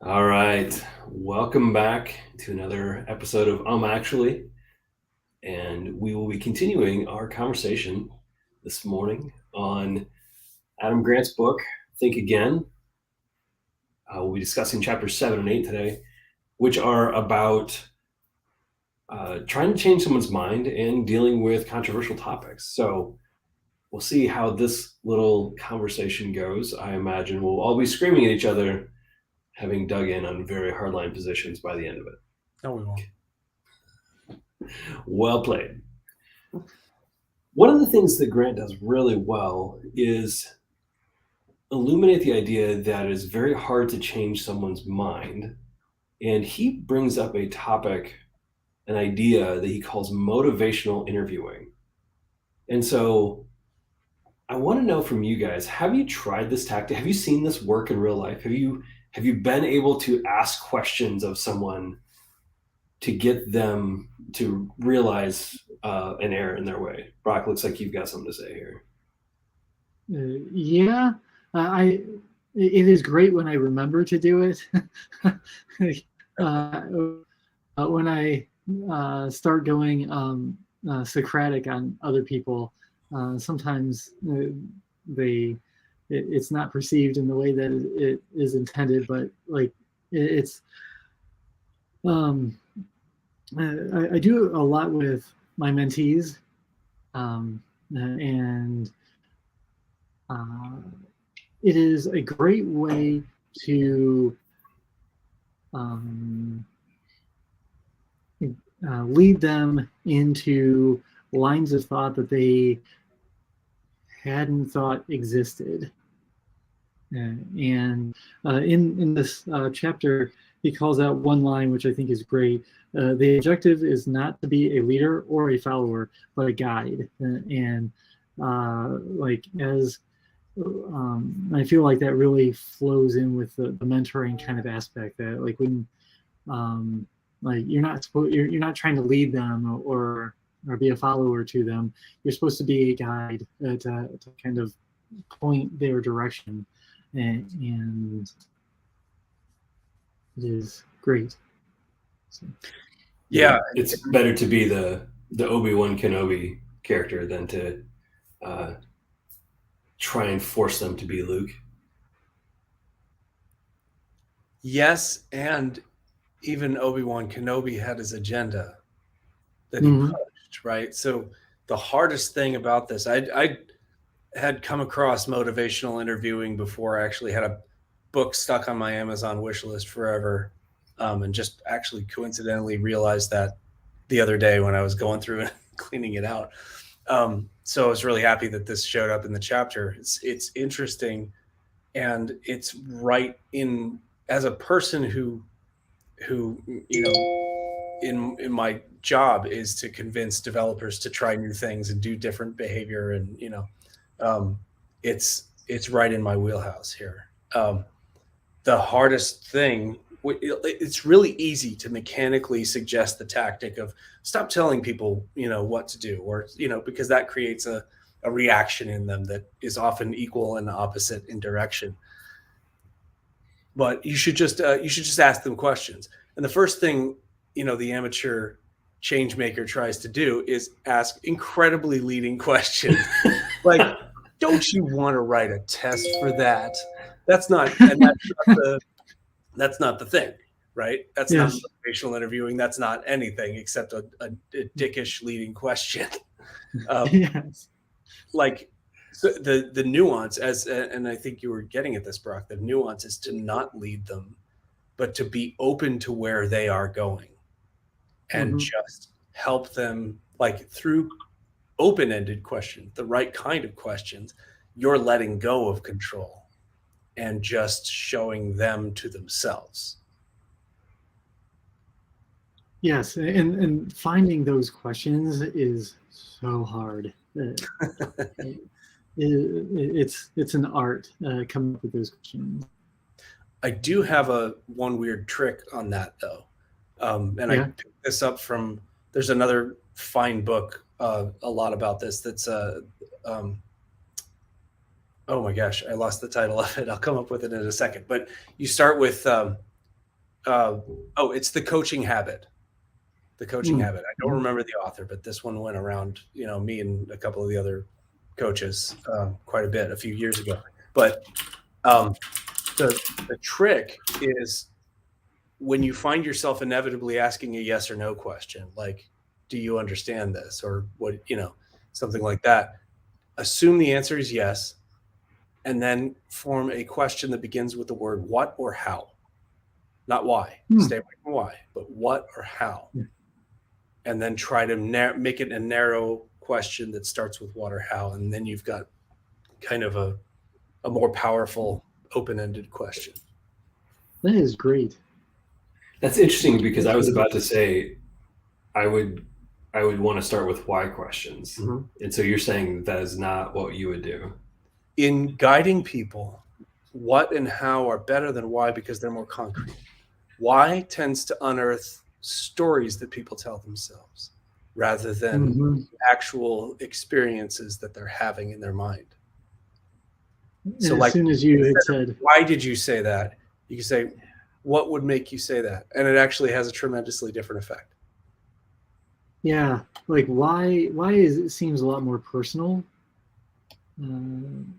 All right. Welcome back to another episode of Actually. And we will be continuing our conversation this morning on Adam Grant's book, Think Again. We'll be discussing chapters 7 and 8 today, which are about trying to change someone's mind and dealing with controversial topics. So we'll see how this little conversation goes. I imagine we'll all be screaming at each other, having dug in on very hardline positions by the end of it. No, we won't. Well played. One of the things that Grant does really well is illuminate the idea that it is very hard to change someone's mind. And he brings up a topic, an idea that he calls motivational interviewing. And so I want to know from you guys, have you tried this tactic? Have you seen this work in real life? Have you been able to ask questions of someone to get them to realize an error in their way? Brock, looks like you've got something to say here. Yeah, it is great when I remember to do it. When I start going Socratic on other people, sometimes it's not perceived in the way that it is intended, but like it's I do a lot with my mentees, and it is a great way to lead them into lines of thought that they hadn't thought existed. And in this chapter, he calls out one line, which I think is great. The objective is not to be a leader or a follower, but a guide. I feel like that really flows in with the mentoring kind of aspect, that like when you're not trying to lead them or be a follower to them. You're supposed to be a guide to kind of point their direction, and it is great. So. Yeah, it's better to be the Obi-Wan Kenobi character than to try and force them to be Luke. Yes, and even Obi-Wan Kenobi had his agenda that he pushed, right? So the hardest thing about this, I had come across motivational interviewing before. I actually had a book stuck on my Amazon wish list forever, and just actually coincidentally realized that the other day when I was going through and cleaning it out. So I was really happy that this showed up in the chapter. It's interesting, and it's right in, as a person who in my job is to convince developers to try new things and do different behavior, and it's right in my wheelhouse here. The hardest thing, it's really easy to mechanically suggest the tactic of stop telling people what to do, or because that creates a reaction in them that is often equal and opposite in direction. But you should just ask them questions. And the first thing the amateur change maker tries to do is ask incredibly leading questions. Like, don't you want to write a test for that? That's not the thing, right? That's not motivational interviewing. That's not anything except a dickish leading question. Yes. Like, so the nuance, and I think you were getting at this, Brock, the nuance is to not lead them, but to be open to where they are going, and just help them, like, through open-ended questions, the right kind of questions. You're letting go of control and just showing them to themselves. Yes, and finding those questions is so hard. It's an art coming up with those questions. I do have one weird trick on that, though, and I picked this up from, there's another fine book a lot about this. That's oh my gosh, I lost the title of it. I'll come up with it in a second. But you start with It's The Coaching Habit. The Coaching Mm. Habit. I don't remember the author, but this one went around, me and a couple of the other coaches quite a bit a few years ago. But the trick is when you find yourself inevitably asking a yes or no question, like, do you understand this? Or what, something like that. Assume the answer is yes, and then form a question that begins with the word what or how. Not why. Stay away from why, but what or how. And then try to make it a narrow question that starts with what or how. And then you've got kind of a more powerful, open-ended question. That is great. That's interesting because I was about to say I would want to start with why questions. Mm-hmm. And so you're saying that is not what you would do. In guiding people, what and how are better than why because they're more concrete. Why tends to unearth stories that people tell themselves rather than actual experiences that they're having in their mind. So as soon as you had said, why did you say that? You can say, what would make you say that? And it actually has a tremendously different effect. Yeah. Like why it seems a lot more personal. And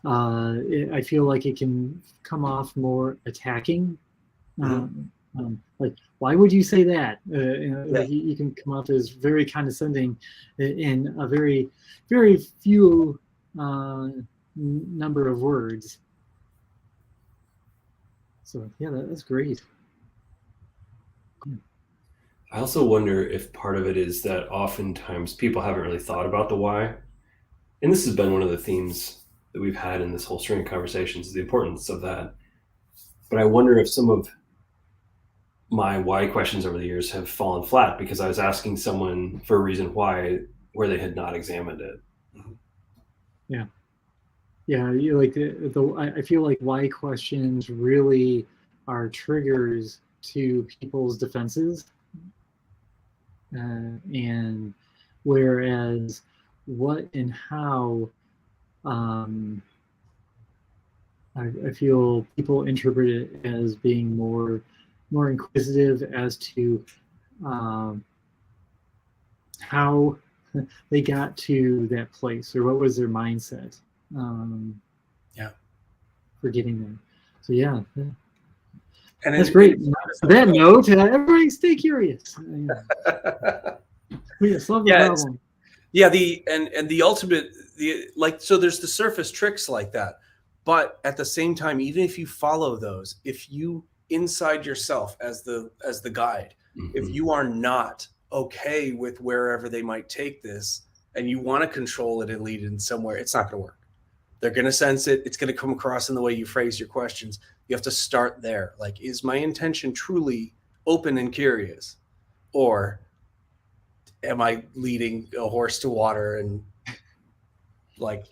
I feel like it can come off more attacking. Like, why would you say that? Like you can come off as very condescending in a very, very few number of words. So yeah, that's great. I also wonder if part of it is that oftentimes people haven't really thought about the why. And this has been one of the themes that we've had in this whole string of conversations, is the importance of that. But I wonder if some of my why questions over the years have fallen flat because I was asking someone for a reason why where they had not examined it. Yeah. Yeah, like I feel like why questions really are triggers to people's defenses. And whereas what and how, I feel people interpret it as being more inquisitive as to how they got to that place or what was their mindset for getting there. So yeah. And that's great. On that note, everybody stay curious. We solve the problem. Yeah, the ultimate, so there's the surface tricks like that. But at the same time, even if you follow those, if you inside yourself as the guide, if you are not okay with wherever they might take this and you want to control it and lead it in somewhere, it's not going to work. They're going to sense it. It's going to come across in the way you phrase your questions. You have to start there. Like, is my intention truly open and curious? Or am I leading a horse to water and like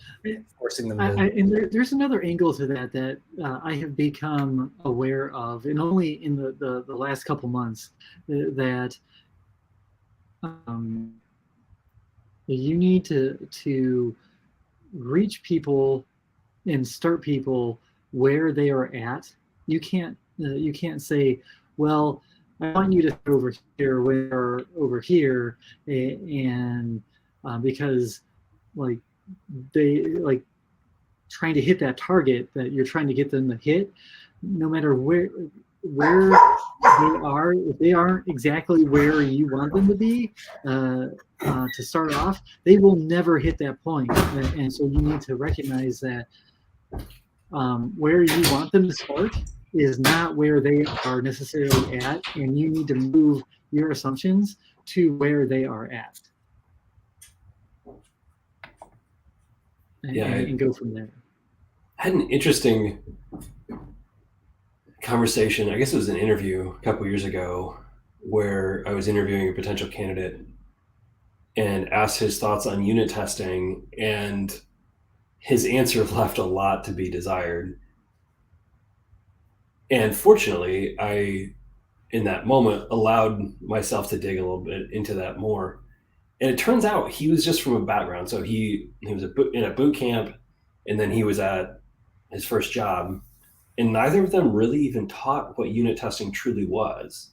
forcing them to... And there's another angle to that I have become aware of, and only in the last couple months, that you need to reach people and start people where they are at. You can't say, well, I want you to sit over here when you're over here, and because like they like trying to hit that target that you're trying to get them to hit, no matter where they are, if they aren't exactly where you want them to be to start off, they will never hit that point. And so you need to recognize that where you want them to start is not where they are necessarily at, and you need to move your assumptions to where they are at. And go from there. I had an interesting conversation, I guess it was an interview a couple years ago, where I was interviewing a potential candidate and asked his thoughts on unit testing, and his answer left a lot to be desired. And fortunately, I, in that moment, allowed myself to dig a little bit into that more. And it turns out he was just from a background. So he was in a boot camp, and then he was at his first job and neither of them really even taught what unit testing truly was.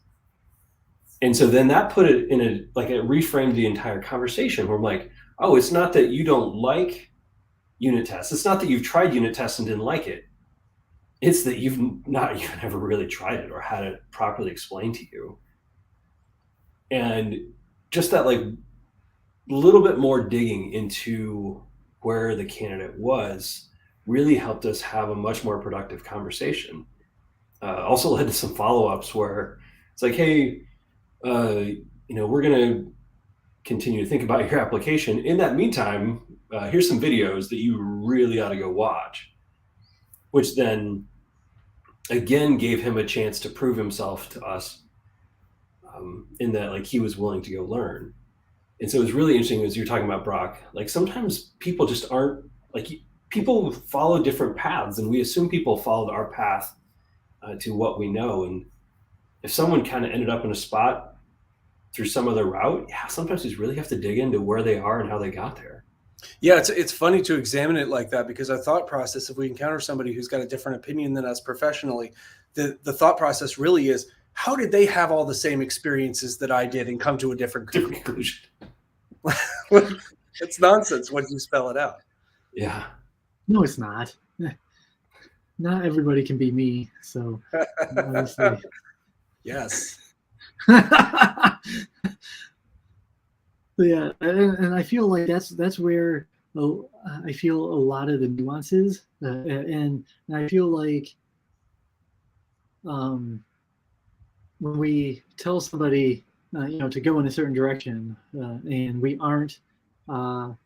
And so then that put it in a, like, it reframed the entire conversation where I'm like, oh, it's not that you don't like unit tests. It's not that you've tried unit tests and didn't like it. It's that you've never really tried it or had it properly explained to you. And just that, like, little bit more digging into where the candidate was really helped us have a much more productive conversation. Also led to some follow-ups where it's like, hey, we're going to continue to think about your application. In that meantime, here's some videos that you really ought to go watch, which then again gave him a chance to prove himself to us, in that, like, he was willing to go learn. And so it was really interesting as you're talking about, Brock, like, sometimes people just aren't, like, people follow different paths, and we assume people followed our path to what we know. And if someone kind of ended up in a spot through some other route, yeah, sometimes you just really have to dig into where they are and how they got there. Yeah, it's funny to examine it like that, because our thought process, if we encounter somebody who's got a different opinion than us professionally, the thought process really is, how did they have all the same experiences that I did and come to a different conclusion? It's nonsense once you spell it out. Yeah. No, it's not. Not everybody can be me. So obviously. Yes. Yeah, and I feel like that's where I feel a lot of the nuances, and I feel like when we tell somebody to go in a certain direction, and we aren't, and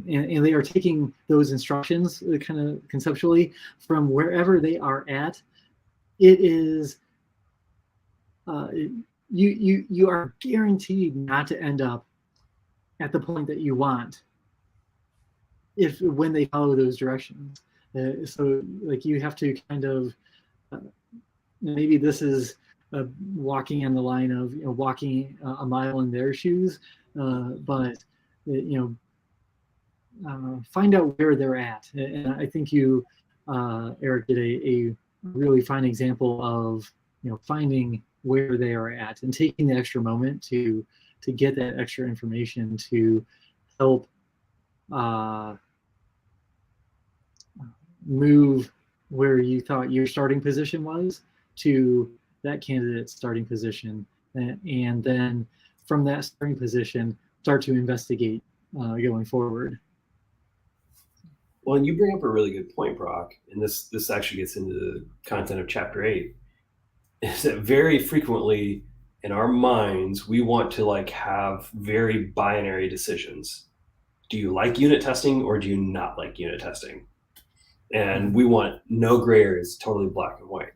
they are taking those instructions kind of conceptually from wherever they are at, it is you are guaranteed not to end up at the point that you want when they follow those directions. So, like, you have to kind of maybe this is walking on the line of walking a mile in their shoes, but find out where they're at. And I think you, Eric, did a really fine example of finding where they are at and taking the extra moment to get that extra information to help move where you thought your starting position was to that candidate's starting position, and then from that starting position start to investigate going forward. Well, and you bring up a really good point, Brock, and this actually gets into the content of chapter 8, is that very frequently in our minds we want to, like, have very binary decisions. Do you like unit testing or do you not like unit testing? And we want no gray areas, totally black and white.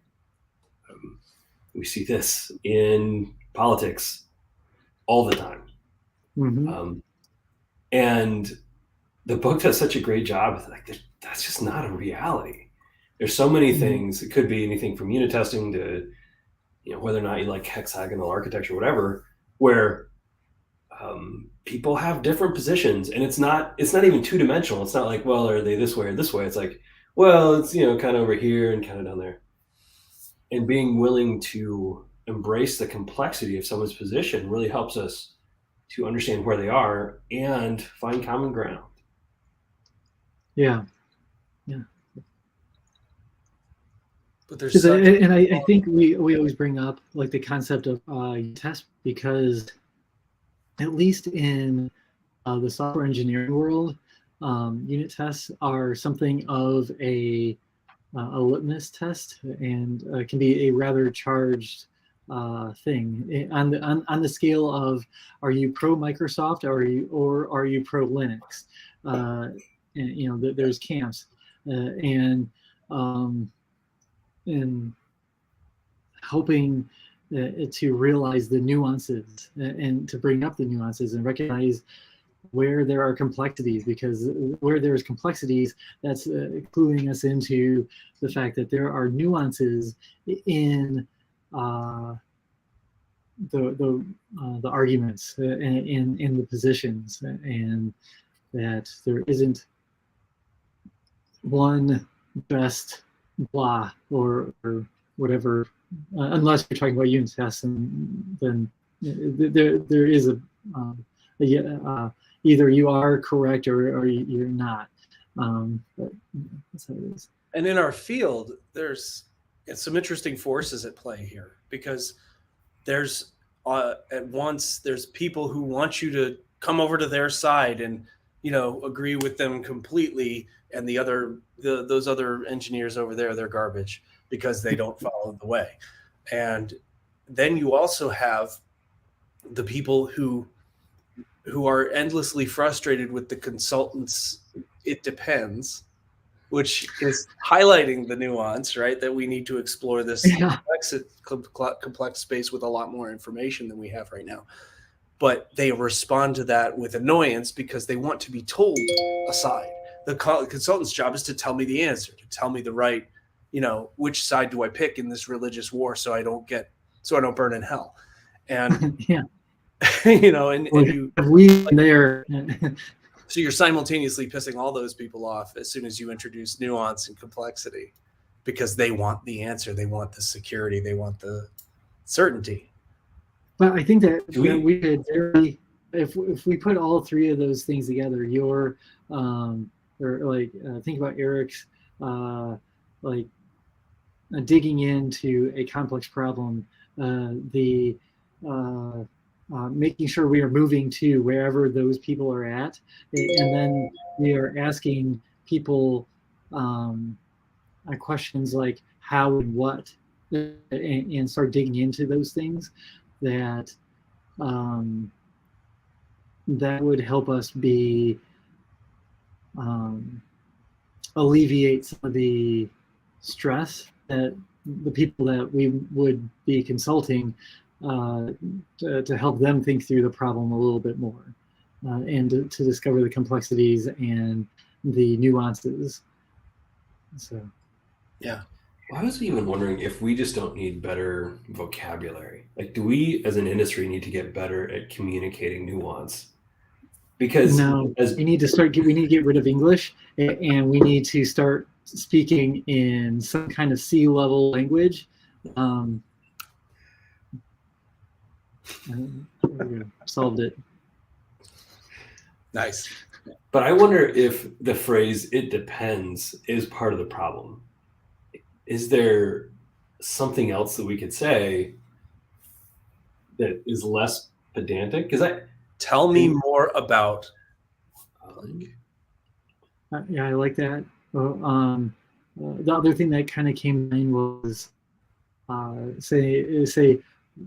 We see this in politics all the time. Mm-hmm. And the book does such a great job with, like, that's just not a reality. There's so many things. It could be anything from unit testing to whether or not you like hexagonal architecture, whatever, where people have different positions, and it's not even two-dimensional. It's not like, well, are they this way or this way? It's like, well, it's kind of over here and kind of down there. And being willing to embrace the complexity of someone's position really helps us to understand where they are and find common ground. Yeah. But there's I think we always bring up, like, the concept of test, because at least in the software engineering world, unit tests are something of a litmus test, and can be a rather charged thing on the scale of, are you pro Microsoft or are you pro Linux? And there's camps, and hoping to realize the nuances and to bring up the nuances and recognize where there are complexities, because where there's complexities, that's cluing us into the fact that there are nuances in the arguments and in the positions, and that there isn't one best blah or whatever, unless you're talking about unit tests, and then there is either you are correct or you're not. But that's how it is. And in our field, there's some interesting forces at play here, because there's at once there's people who want you to come over to their side and agree with them completely, and those other engineers over there, they're garbage because they don't follow the way. And then you also have the people who are endlessly frustrated with the consultants. It depends, which is highlighting the nuance, right? That we need to explore this complex space with a lot more information than we have right now. But they respond to that with annoyance because they want to be told a side. The consultant's job is to tell me the answer, to tell me the right, which side do I pick in this religious war so I don't burn in hell. And yeah. So you're simultaneously pissing all those people off as soon as you introduce nuance and complexity, because they want the answer, they want the security, they want the certainty. But I think that we could if we put all three of those things together, think about Eric's digging into a complex problem, making sure we are moving to wherever those people are at, and then we are asking people questions like how and what, and start digging into those things. That would help us alleviate some of the stress that the people that we would be consulting, to help them think through the problem a little bit more, and to discover the complexities and the nuances. So, yeah. Well, I was even wondering if we just don't need better vocabulary. Like, do we as an industry need to get better at communicating nuance? Because we need to get rid of English, and we need to start speaking in some kind of C-level language. Solved it. Nice. But I wonder if the phrase "it depends" is part of the problem. Is there something else that we could say that is less pedantic? Tell me more about. Yeah, I like that. The other thing that kind of came in was say,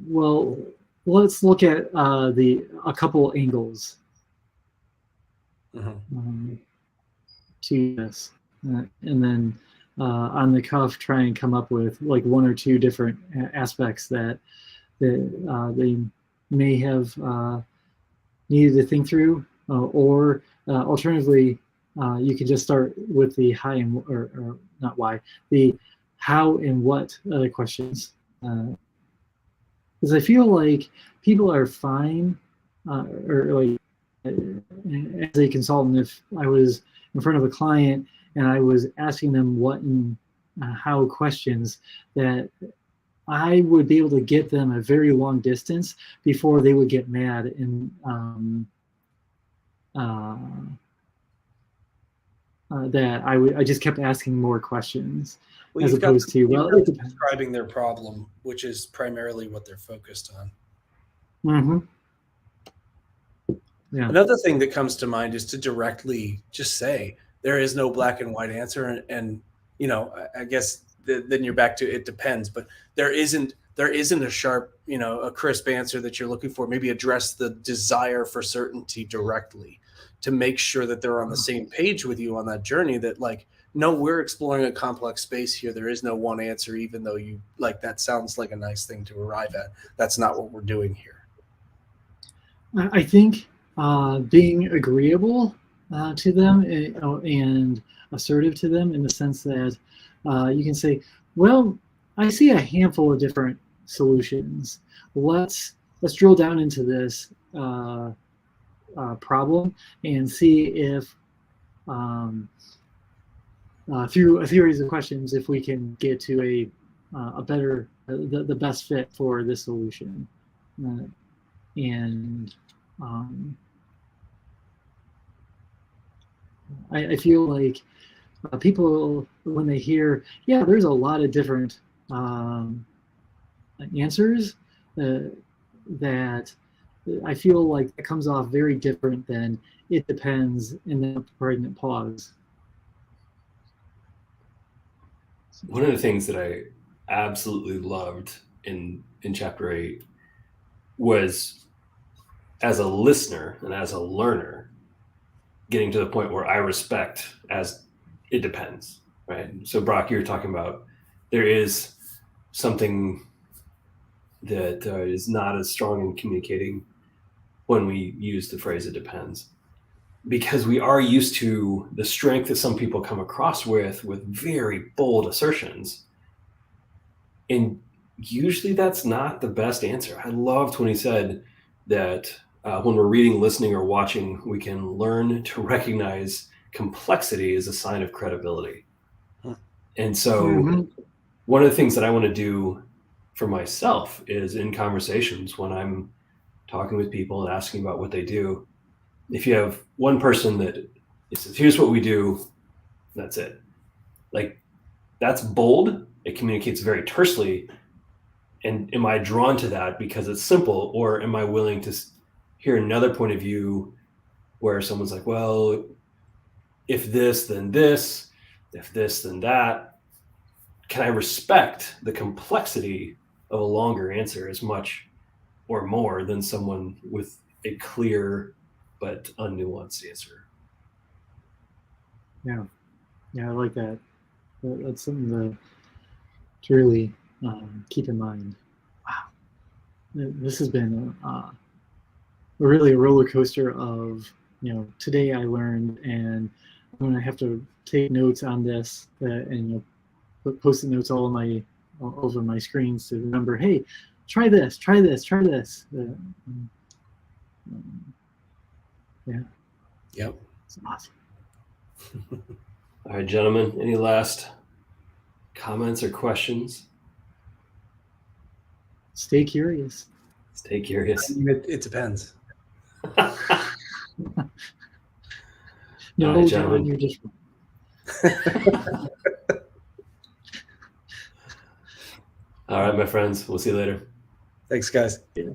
well, let's look at a couple angles to this, and then on the cuff try and come up with like one or two different aspects that they may have needed to think through, or alternatively, you could just start with the how and or not why, the how and what questions. Because I feel like people are fine, or like as a consultant, if I was in front of a client and I was asking them what and how questions, that I would be able to get them a very long distance before they would get mad and that I just kept asking more questions, as opposed to describing their problem, which is primarily what they're focused on. Mm-hmm. Yeah. Another thing that comes to mind is to directly just say there is no black and white answer, and I guess then you're back to it depends, but there isn't a sharp, a crisp answer that you're looking for. Maybe address the desire for certainty directly to make sure that they're on the same page with you on that journey, that like, no, we're exploring a complex space here. There is no one answer, even though you like that sounds like a nice thing to arrive at. That's not what we're doing here. I think being agreeable to them and assertive to them, in the sense that you can say, well, I see a handful of different solutions. Let's drill down into this problem and see if through a series of questions if we can get to a better the best fit for this solution. And I feel like people, when they hear, yeah, there's a lot of different answers, that I feel like it comes off very different than it depends, and then a pregnant pause. One of the things that I absolutely loved in chapter 8 was, as a listener and as a learner, getting to the point where I respect as it depends, right? So Brock, you're talking about there is something that is not as strong in communicating when we use the phrase "it depends," because we are used to the strength that some people come across with very bold assertions, and usually that's not the best answer. I loved when he said that when we're reading, listening, or watching, we can learn to recognize complexity as a sign of credibility. And so one of the things that I want to do for myself is, in conversations when I'm talking with people and asking about what they do, if you have one person that says, here's what we do, that's it. Like, that's bold. It communicates very tersely. And am I drawn to that because it's simple, or am I willing to hear another point of view where someone's like, well, if this, then this, if this, then that? Can I respect the complexity of a longer answer as much or more than someone with a clear but unnuanced answer? Yeah, I like that. That's something to really keep in mind. Wow, this has been really a roller coaster of, today I learned, and I'm going to have to take notes on this, and put post-it notes all over my screens to remember, hey, try this. Yeah. Yep. It's awesome. All right, gentlemen, any last comments or questions? Stay curious. Stay curious. It depends. No, right, John, you're just. All right, my friends, we'll see you later. Thanks, guys. Yeah.